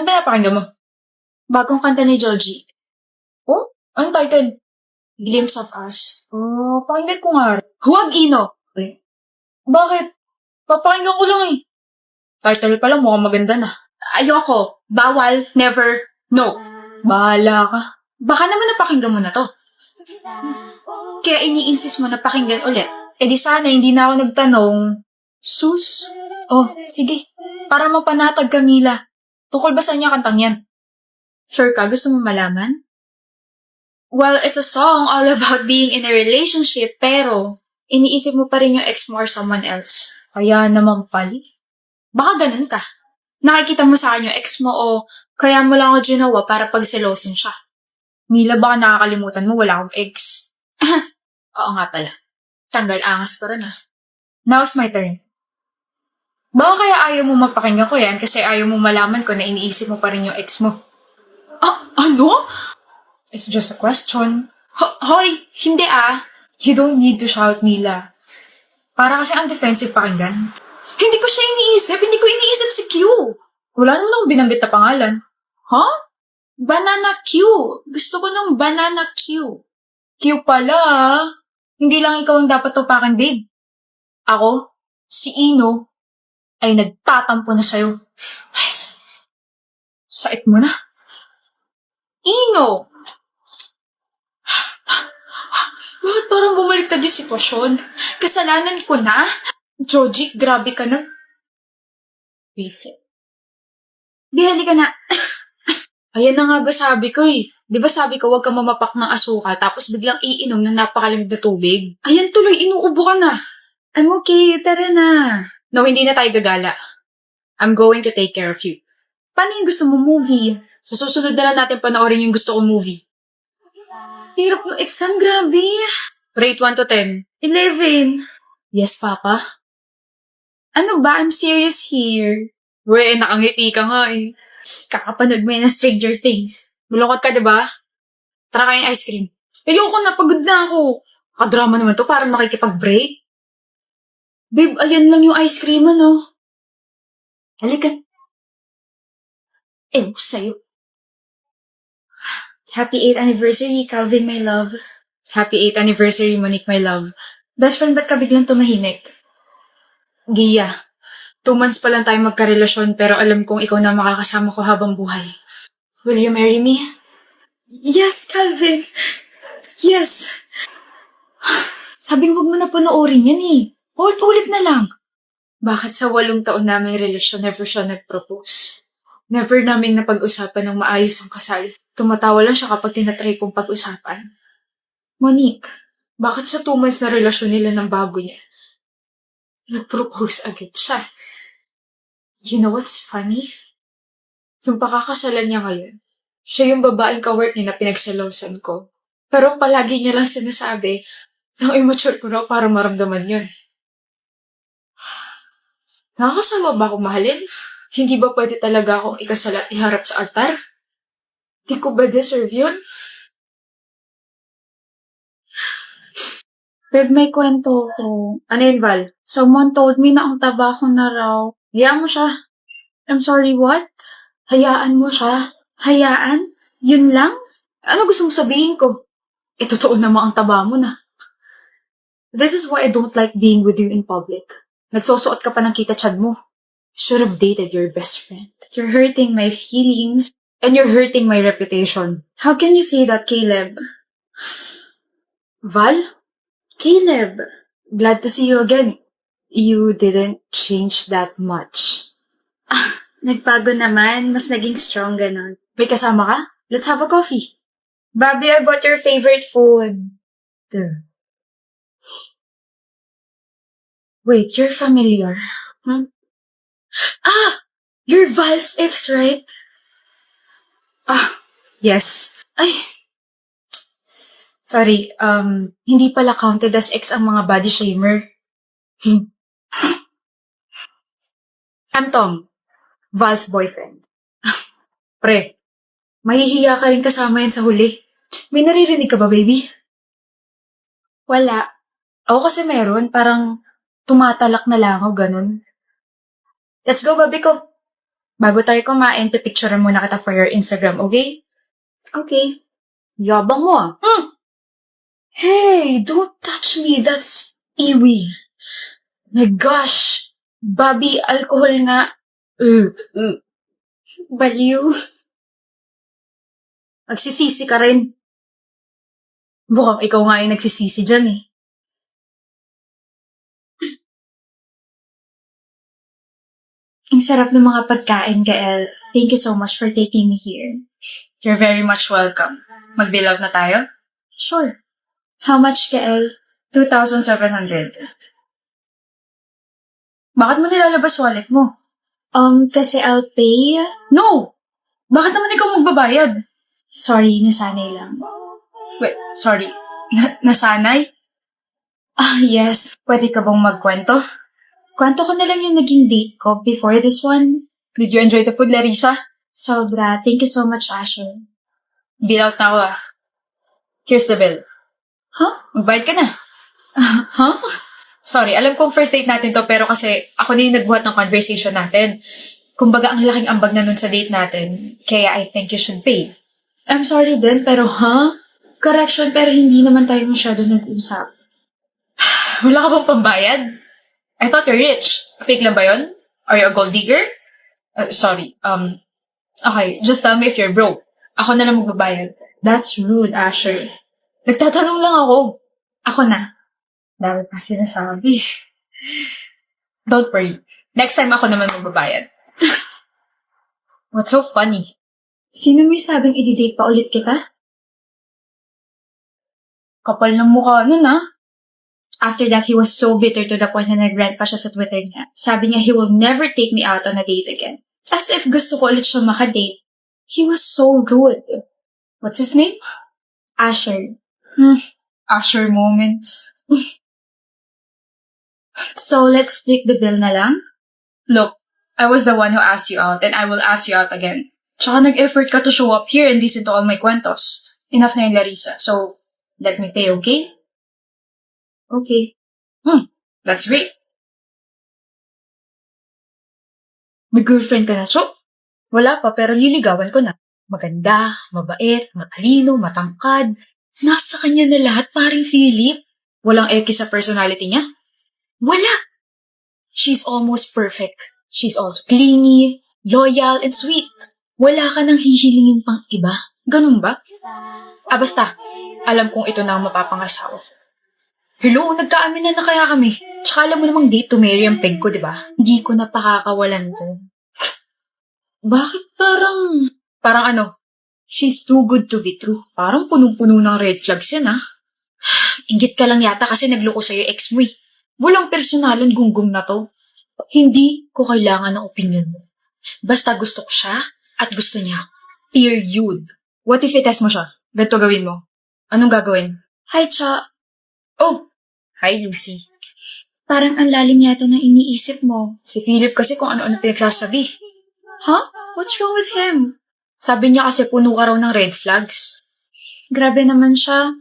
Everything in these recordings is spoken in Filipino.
pinapakinggan mo? Bagong kanta ni Joji. Oh? Anong title? Glimpse of Us. Oh, pakinggan ko nga. Huwag Ino. Eh, bakit? Papakinggan ko lang eh. Title pa lang mukhang maganda na. Ayoko. Bawal. Never. No. Bahala ka. Baka naman napakinggan mo na to. Kaya ini-insist mo na pakinggan ulit. Eh di sana hindi na ako nagtanong. Sus? Oh, sige. Para mapanatag ka, Mila. Tungkol ba sa niya kantang yan? Sure ka? Gusto mo malaman? Well, it's a song all about being in a relationship, pero iniisip mo pa rin yung ex mo or someone else. Kaya naman pali. Baka ganun ka. Nakikita mo sa akin yung ex mo o kaya mo lang ako ginawa para pagselosin siya. Mila, baka nakakalimutan mo wala akong ex. Oo nga pala. Tanggal angas ko rin ah. Now's my turn. Baka kaya ayaw mo mapakinggan ko yan kasi ayaw mo malaman ko na iniisip mo pa rin yung ex mo. Ah, ano? It's just a question. Hoy, hindi ah. You don't need to shout, Mila. Para kasi ang defensive pakinggan. Hindi ko siya iniisip. Hindi ko iniisip si Q. Wala naman akong binanggit na pangalan. Huh? Banana Q. Gusto ko ng Banana Q. Q pala ah. Hindi lang ikaw ang dapat tupakin, babe. Ako, si Ino, ay nagtatampo na sa'yo. Ay, sait mo na. Ino! Bakit parang bumaliktad yung sitwasyon? Kasalanan ko na? Joji, grabe ka na. Visit. Bihali ka na. Ayan na nga ba sabi ko eh. Di ba sabi ko huwag kang mamapak ng asukal tapos biglang iinom ng napakalamig na tubig? Ayan tuloy, inuubo ka na. I'm okay, tara na. No, hindi na tayo gagala. I'm going to take care of you. Paano yung gusto mo movie? Sa susunod na lang natin panoorin yung gusto kong movie. Hirap ng exam, grabe. Rate 1 to 10. 11. Yes, Papa. Ano ba? I'm serious here. We, nakangiti ka nga eh. Kakapanood mo yan ng Stranger Things. Malungkot ka, diba? Tara kain ice cream. Ayoko na, pagod na ako. Kadrama naman to, parang makikipag-break. Babe, ayan lang yung ice cream, ano? Halika. Ew, sa'yo. Happy 8th anniversary, Calvin, my love. Happy 8th anniversary, Monique, my love. Best friend, ba't ka biglang tumahimik? Gia, 2 months pa lang tayo magkarelasyon pero alam kong ikaw na makakasama ko habang buhay. Will you marry me? Yes, Calvin. Yes. Sabi huwag mo na panoorin yan eh. Ulit-ulit na lang. Bakit sa 8 taon naming relasyon never siya nag-propose? Never namin napag-usapan ng maayos ang kasal. Tumatawa lang siya kapag tinatry kong pag-usapan. Monique, bakit sa 2 months na relasyon nila ng bago niya? Nag-propose agad siya. You know what's funny? Yung pakakasalan niya ngayon, siya yung babaeng ka-work niya na pinagsalosan ko. Pero palagi niya lang sinasabi, ang immature ko raw para maramdaman yun. Nakakasama ba akong mahalin? Hindi ba pwede talaga akong ikasal at iharap sa altar? Di ko ba deserve yun? Babe, may kwento ko. Ano yun, Val? Someone told me na ang taba ko na raw. Hayaan mo siya. I'm sorry, what? Hayaan mo siya. Hayaan? Yun lang? Ano gusto mong sabihin ko? Totoo namang ang taba mo na. This is why I don't like being with you in public. Nagsusuot ka pa ng kita-chad mo. Should have dated your best friend. You're hurting my feelings and you're hurting my reputation. How can you say that, Caleb? Val? Caleb, glad to see you again. You didn't change that much. Nagbago naman. Mas naging strong ganun. May kasama ka? Let's have a coffee. Bobby, I bought your favorite food. Wait, you're familiar. Hmm? Ah! You're Val's ex, right? Ah, yes. Ay, sorry, hindi pala counted as ex ang mga body shamer. I'm Tom, Val's boyfriend. Pre, mahihiya ka rin kasama yan sa huli. May naririnig ka ba, baby? Wala. Ako kasi meron, parang tumatalak na lang ako, ganun. Let's go, baby ko. Bago tayo kumain, pipicturean muna kita for your Instagram, okay? Okay. Yabang mo ah. Hey, don't touch me. That's iwi. My gosh. Bobby, alcohol nga. Baliw. Nagsisisi ka rin. Mukhang ikaw nga yung nagsisisi dyan eh. Ang sarap ng mga pagkain, Gael. Thank you so much for taking me here. You're very much welcome. Mag-bill out na tayo? Sure. How much, Gael? 2,700. Bakit mo nilalabas wallet mo? Kasi I'll pay. No! Bakit naman ikaw magbabayad? Sorry, nasanay lang. Wait, sorry. Nasanay? Yes. Pwede ka bang magkwento? Kwento ko na lang yung naging date ko before this one. Did you enjoy the food, Larissa? Sobra. Thank you so much, Asher. Bill out na ako ah. Here's the bill. Huh? Magbayad ka na. Huh? Sorry, alam kong first date natin to pero kasi ako na yung nagbuhat ng conversation natin. Kumbaga ang laking ambag na nun sa date natin, kaya I think you should pay. I'm sorry din, pero Correction, pero hindi naman tayo masyado nag-usap. Wala ka bang pambayad? I thought you're rich. Fake lang ba yun? Are you a gold digger? Sorry. Okay, just tell me if you're broke. Ako na lang magbabayad. That's rude, Asher. Nagtatanong lang ako. Ako na. Dami pa sinasabi. Don't worry. Next time ako naman magbabayad. What's so funny? Sino may sabing i-date pa ulit kita? Kapal ng mukha nun After that, he was so bitter to the point na nag-rant pa siya sa Twitter niya. Sabi niya he will never take me out on a date again. As if gusto ko ulit siya makadate. He was so rude. What's his name? Asher. Asher moments. So, let's split the bill na lang? Look, I was the one who asked you out and I will ask you out again. Tsaka nag-effort ka to show up here and listen to all my kwentos. Enough na yung Larissa. So, let me pay, okay? Okay. That's great. May girlfriend ka na, Cho? Wala pa, pero liligawan ko na. Maganda, mabait, matalino, matangkad. Nasa kanya na lahat, paring Philip. Walang eki sa personality niya? Wala! She's almost perfect. She's also clingy, loyal, and sweet. Wala ka nang hihilingin pang iba. Ganun ba? Basta. Alam kong ito na ang mapapangasawa. Hello, nagkaamin na kaya kami. Tsaka alam mo namang date to marry ang peg ko, di ba? Hindi ko na pakakawalan to. Bakit parang... Parang ano? She's too good to be true. Parang punong-puno ng red flags yan, Inggit ka lang yata kasi nagloko sa'yo ex mo eh. Walang personalan gunggong na to. Hindi ko kailangan ng opinion mo. Basta gusto ko siya at gusto niya. Period. What if i-test mo siya? Ganito gawin mo. Anong gagawin? Hi, Cha. Oh, hi, Lucy. Parang ang lalim yata ng iniisip mo. Si Philip kasi kung ano-ano pinagsasabi. Huh? What's wrong with him? Sabi niya kasi puno ka raw ng red flags. Grabe naman siya.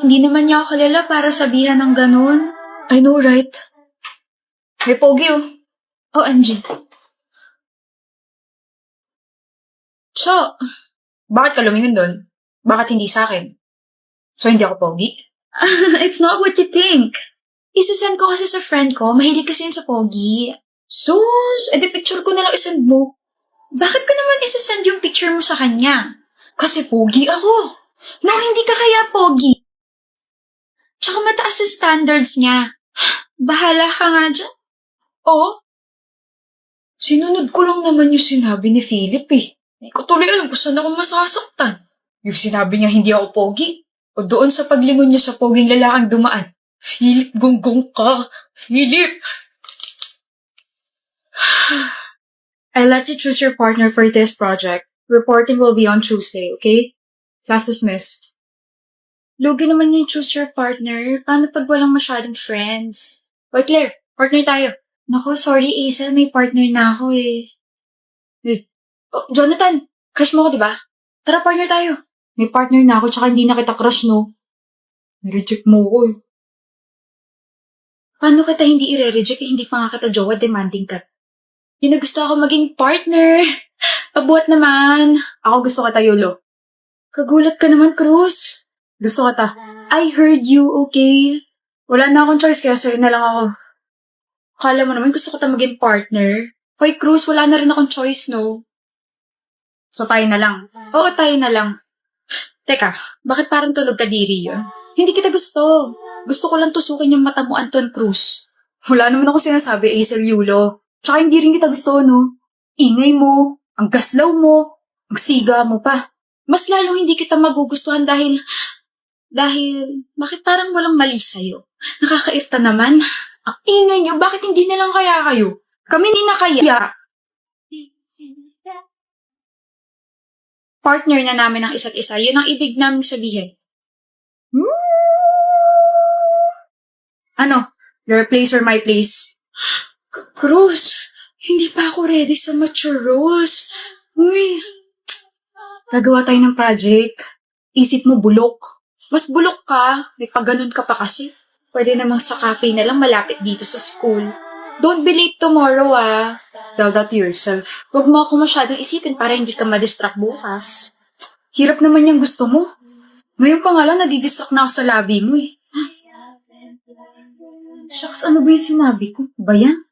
Hindi naman niya ako kilala para sabihan ng ganun. I know, right? May pogi OMG. Cho, bakit ka lumingon doon? Bakit hindi sa akin? So, hindi ako pogi? It's not what you think. Isasend ko kasi sa friend ko. Mahilig kasi yun sa pogi. Sus, edi picture ko na lang isend mo. Bakit ko naman isasend yung picture mo sa kanya? Kasi pogi ako. No, hindi ka kaya pogi. Tsaka mataas yung standards niya. Bahala ka nga dyan. Oo. Sinunod ko lang naman yung sinabi ni Philip eh. Hindi ko tuloy alam kung saan ako masasaktan. Yung sinabi niya hindi ako pogi. O doon sa paglingon niya sa poging lalaking dumaan. Philip, gonggong ka. Philip! I'll let you choose your partner for this project. Reporting will be on Tuesday, okay? Class dismissed. Lugi naman yung choose your partner. Paano pag walang masyadong friends? Oy, Claire, partner tayo. Naku, sorry, Aisel. May partner na ako eh. Oh, Jonathan, crush mo ko, diba? Tara, partner tayo. May partner na ako, tsaka hindi na kita crush, no? Nireject mo ko eh. Paano kita hindi i-reject eh, hindi pa nga kita jowa, demanding ka. Ginugusto ako maging partner. Pabuhat naman. Ako gusto kita, Yulo. Kagulat ka naman, Cruz. Gusto kita. I heard you, okay? Wala na akong choice kaya sa'yo na lang ako. Akala mo naman gusto kita maging partner. Hoy, Cruz, wala na rin akong choice, no? So, tayo na lang. Oo, tayo na lang. Teka, bakit parang tulog ka diri yun? Hindi kita gusto. Gusto ko lang tusukin yung mata mo, Anton Cruz. Wala naman ako sinasabi, Hazel Yulo. Tsaka hindi rin kita gusto, no? Ingay mo, ang gaslaw mo, ang siga mo pa. Mas lalong hindi kita magugustuhan bakit parang walang mali sa'yo? Nakakairta naman. Ang ingay niyo, bakit hindi na lang kaya kayo? Kami ni na kaya. Partner na namin ang isa't isa. Yun ang ibig namin sabihin. Ano? Your place or my place? Cruz, hindi pa ako ready sa mature roles. Uy, gagawa tayo ng project. Isip mo bulok. Mas bulok ka. May pagganon ka pa kasi. Pwede namang sa cafe na lang malapit dito sa school. Don't be late tomorrow, ah. Tell that to yourself. Huwag mo ako masyadong isipin para hindi ka madistract bukas. Hirap naman yung gusto mo. Ngayon pa nga lang, nadidistract na ako sa labi mo eh. Shucks, ano ba yung sinabi ko? Ba yan?